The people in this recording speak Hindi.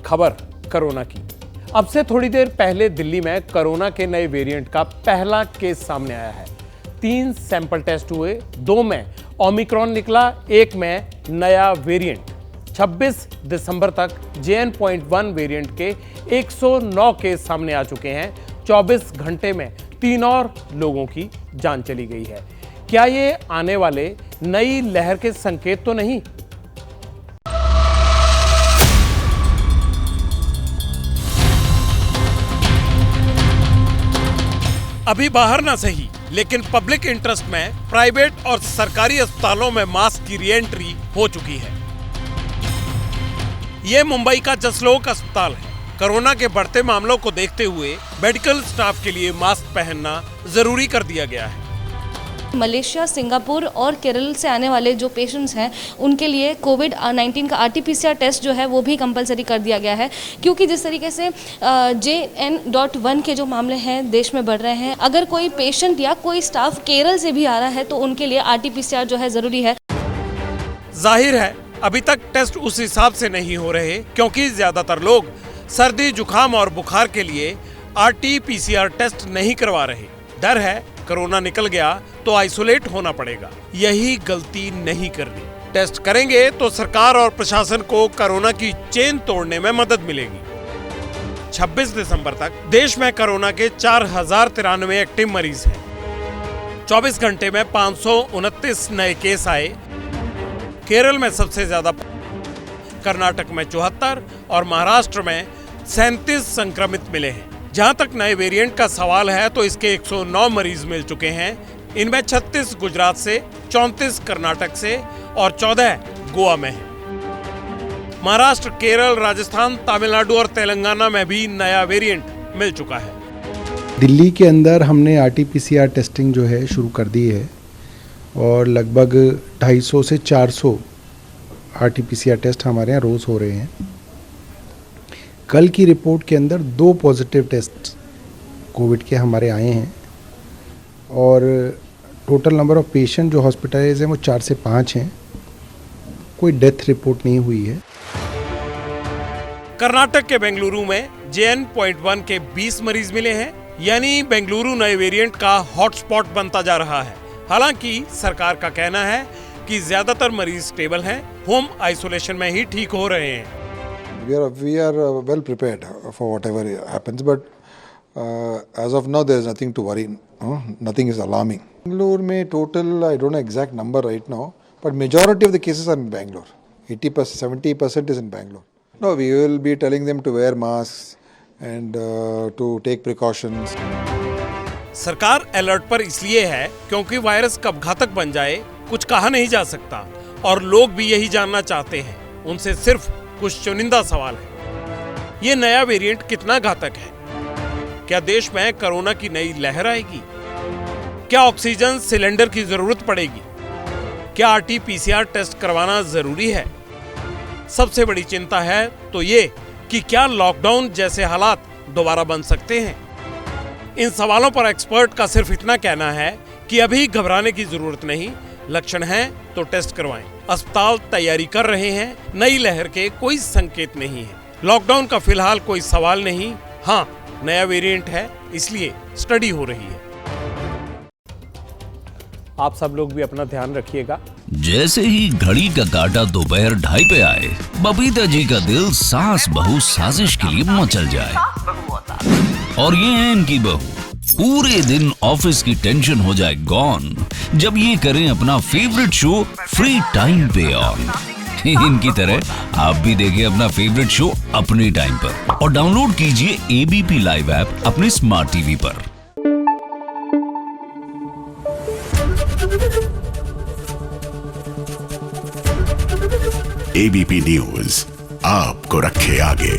खबर कोरोना की। अब से थोड़ी देर पहले दिल्ली में कोरोना के नए वेरिएंट का पहला केस सामने आया है। 3 सैंपल टेस्ट हुए, 2 में ओमिक्रॉन निकला, 1 में नया वेरिएंट। 26 दिसंबर तक JN.1 वेरिएंट के 109 केस सामने आ चुके हैं। 24 घंटे में 3 और लोगों की जान चली गई है। क्या ये आने वाले नई लहर के संकेत तो नहीं? अभी बाहर ना सही, लेकिन पब्लिक इंटरेस्ट में प्राइवेट और सरकारी अस्पतालों में मास्क की रीएंट्री हो चुकी है। ये मुंबई का जसलोक अस्पताल है। कोरोना के बढ़ते मामलों को देखते हुए मेडिकल स्टाफ के लिए मास्क पहनना जरूरी कर दिया गया है। मलेशिया, सिंगापुर और केरल से आने वाले जो पेशेंट्स हैं उनके लिए कोविड-19 का RT-PCR टेस्ट जो है वो भी कंपलसरी कर दिया गया है, क्योंकि जिस तरीके से JN.1 के जो मामले हैं देश में बढ़ रहे हैं, अगर कोई पेशेंट या कोई स्टाफ केरल से भी आ रहा है तो उनके लिए RT-PCR जो है ज़रूरी है। जाहिर है अभी तक टेस्ट उस हिसाब से नहीं हो रहे, क्योंकि ज्यादातर लोग सर्दी, जुकाम और बुखार के लिए RT-PCR टेस्ट नहीं करवा रहे। डर है कोरोना निकल गया तो आइसोलेट होना पड़ेगा। यही गलती नहीं करनी। टेस्ट करेंगे तो सरकार और प्रशासन को कोरोना की चेन तोड़ने में मदद मिलेगी। 26 दिसंबर तक देश में कोरोना के 4093 एक्टिव मरीज हैं। 24 घंटे में 529 नए केस आए। केरल में सबसे ज्यादा, कर्नाटक में 74 और महाराष्ट्र में 37 संक्रमित मिले हैं। जहां तक नए वेरिएंट का सवाल है तो इसके 109 मरीज मिल चुके हैं। इनमें 36 गुजरात से, 34 कर्नाटक से और 14 गोवा में है। महाराष्ट्र, केरल, राजस्थान, तमिलनाडु और तेलंगाना में भी नया वेरिएंट मिल चुका है। दिल्ली के अंदर हमने RT-PCR टेस्टिंग जो है शुरू कर दी है और लगभग 250 से 400 RT-PCR टेस्ट हमारे यहाँ रोज़ हो रहे हैं। कल की रिपोर्ट के अंदर 2 पॉजिटिव टेस्ट कोविड के हमारे आए हैं और टोटल नंबर ऑफ पेशेंट जो हॉस्पिटलाइज हैं वो 4 से 5 हैं। कोई डेथ रिपोर्ट नहीं हुई है। कर्नाटक के बेंगलुरु में JN.1 के 20 मरीज मिले हैं, यानी बेंगलुरु नए वेरिएंट का हॉटस्पॉट बनता जा रहा है। हालांकि सरकार का कहना है कि ज्यादातर मरीज स्टेबल हैं, होम आइसोलेशन में ही ठीक हो रहे हैं। We are well prepared for whatever happens, but as of now there is nothing to worry. Nothing is alarming. Bangalore में total, I don't know exact number right now, but majority of the cases are in Bangalore. 80%, 70% is in Bangalore. No, we will be telling them to wear masks and to take precautions. सरकार अलर्ट पर इसलिए है क्योंकि वायरस कब घातक बन जाए कुछ कहा नहीं जा सकता, और लोग भी यही जानना चाहते हैं। उनसे सिर्फ कुछ चुनिंदा सवाल है। ये नया वेरिएंट कितना घातक है? क्या देश में कोरोना की नई लहर आएगी? क्या ऑक्सीजन सिलेंडर की जरूरत पड़ेगी? क्या RT-PCR टेस्ट करवाना जरूरी है? सबसे बड़ी चिंता है तो ये कि क्या लॉकडाउन जैसे हालात दोबारा बन सकते हैं? इन सवालों पर एक्सपर्ट का सिर्फ इतना कहना है कि अभी घबराने की जरूरत नहीं, लक्षण हैं तो टेस्ट करवाएं। अस्पताल तैयारी कर रहे हैं, नई लहर के कोई संकेत नहीं है। लॉकडाउन का फिलहाल कोई सवाल नहीं। हाँ, नया वेरिएंट है इसलिए स्टडी हो रही है। आप सब लोग भी अपना ध्यान रखिएगा। जैसे ही घड़ी का काटा दोपहर 2:30 पे आए, बबीता जी का दिल सास बहू साजिश के लिए मचल जाए। और ये है इनकी बहू, पूरे दिन ऑफिस की टेंशन हो जाए गॉन जब ये करें अपना फेवरेट शो फ्री टाइम पे ऑन। इनकी तरह आप भी देखिए अपना फेवरेट शो अपने टाइम पर और डाउनलोड कीजिए ABP लाइव ऐप अपने स्मार्ट टीवी पर। ABP न्यूज आपको रखे आगे।